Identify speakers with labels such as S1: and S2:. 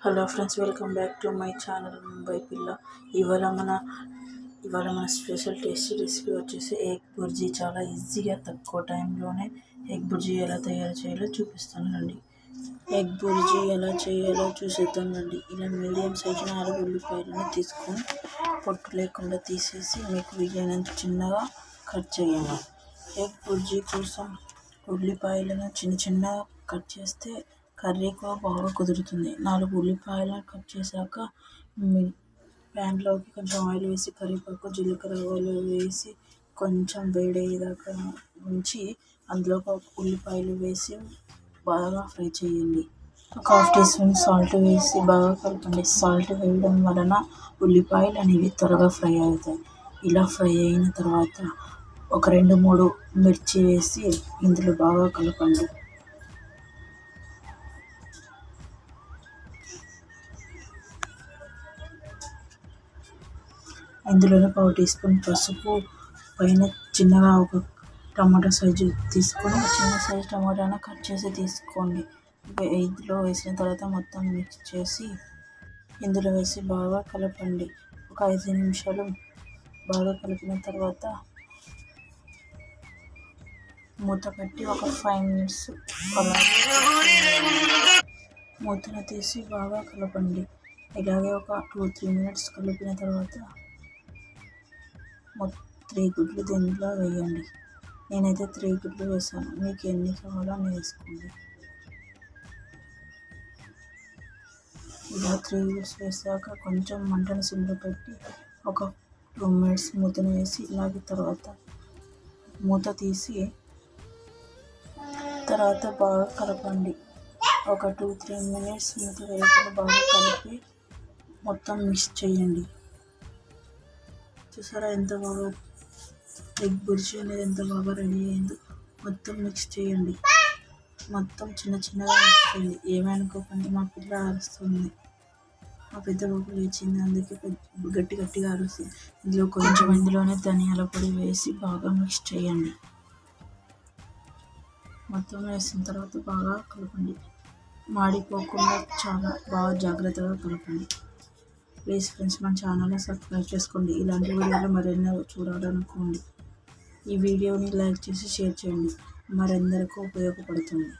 S1: Hello friends, welcome back to my channel Mumbai పిల్ల. ఇవాళ మన స్పెషల్ టేస్టీ రెసిపీ వచ్చేసి ఎగ్ బుర్జీ. చాలా ఈజీగా తక్కువ టైంలోనే ఎగ్ బుర్జీ ఎలా తయారు చేయాలో చూపిస్తానండి. ఎగ్ బుర్జీ ఎలా చేయాలో చూసేద్దామండి. ఇలా మీడియం సైజు 4 ఉల్లిపాయలను తీసుకొని పొట్టు లేకుండా తీసేసి మీకు వీలైనంత చిన్నగా కట్ చేయాలి. ఎగ్ బుర్జీ కోసం ఉల్లిపాయలను చిన్నగా కట్ చేస్తే కర్రీ కూడా బాగా కుదురుతుంది. 4 ఉల్లిపాయలను కట్ చేశాక ప్యాన్లోకి కొంచెం ఆయిల్ వేసి కరివేపాకు, జీలకర్ర, ఆవాలు వేసి కొంచెం వేడయ్యేదాకా ఉంచి అందులో ఉల్లిపాయలు వేసి బాగా ఫ్రై చేయండి. ఒక ½ టీ స్పూన్ సాల్ట్ వేసి బాగా కలపండి. సాల్ట్ వేయడం వలన ఉల్లిపాయలు అనేవి త్వరగా ఫ్రై అవుతాయి. ఇలా ఫ్రై అయిన తర్వాత ఒక 2-3 మిర్చి వేసి ఇందులో బాగా కలపండి. ఇందులోనే ½ టీ స్పూన్ పసుపు, పైన చిన్నగా ఒక టమాటా సైజు తీసుకొని చిన్న సైజు టమాటాను కట్ చేసి తీసుకోండి. ఇందులో వేసిన తర్వాత మొత్తం మిక్స్ చేసి ఇందులో వేసి బాగా కలపండి. ఒక 5 నిమిషాలు బాగా కలిపిన తర్వాత మూత పెట్టి ఒక 5 మినిట్స్ మూతను తీసి బాగా కలపండి. ఇలాగే ఒక 2-3 మినిట్స్ కలిపిన తర్వాత 3 గుడ్లు దీనిలో వేయండి. నేనైతే 3 గుడ్లు వేసాను. మీకు ఎన్ని కావాలో అన్ని వేసుకోండి. ఇలా 3 గుడ్స్ వేసాక కొంచెం మంటను సిమ్లో పెట్టి ఒక 2 మినిట్స్ మూతను వేసి ఇలాగే తర్వాత మూత తీసి తర్వాత బాగా కలపండి. ఒక 2-3 మినిట్స్ మూత వేయకుండా బాగా కలిపి మొత్తం మిక్స్ చేయండి. చూసారా ఎంత బాగా ఎగ్ బుర్జీ అనేది ఎంత బాగా రెడీ అయిందో. మొత్తం మిక్స్ చేయండి. మొత్తం చిన్నగా మిక్స్ చేయండి. ఏమనుకోకండి, మా పిల్ల అరుస్తుంది. మా పెద్ద బాబు లేచింది, అందుకే గట్టిగా అరుస్తుంది. ఇందులోనే ధనియాల పొడి వేసి బాగా మిక్స్ చేయండి. మొత్తం వేసిన తర్వాత బాగా కలపండి. మాడిపోకుండా చాలా బాగా జాగ్రత్తగా కలపండి. ప్లీజ్ ఫ్రెండ్స్, మన ఛానల్ని సబ్స్క్రైబ్ చేసుకోండి. ఇలాంటి వీడియోలు మరెన్నో చూడాలనుకోండి. ఈ వీడియోని లైక్ చేసి షేర్ చేయండి. మరెందరికీ ఉపయోగపడుతుంది.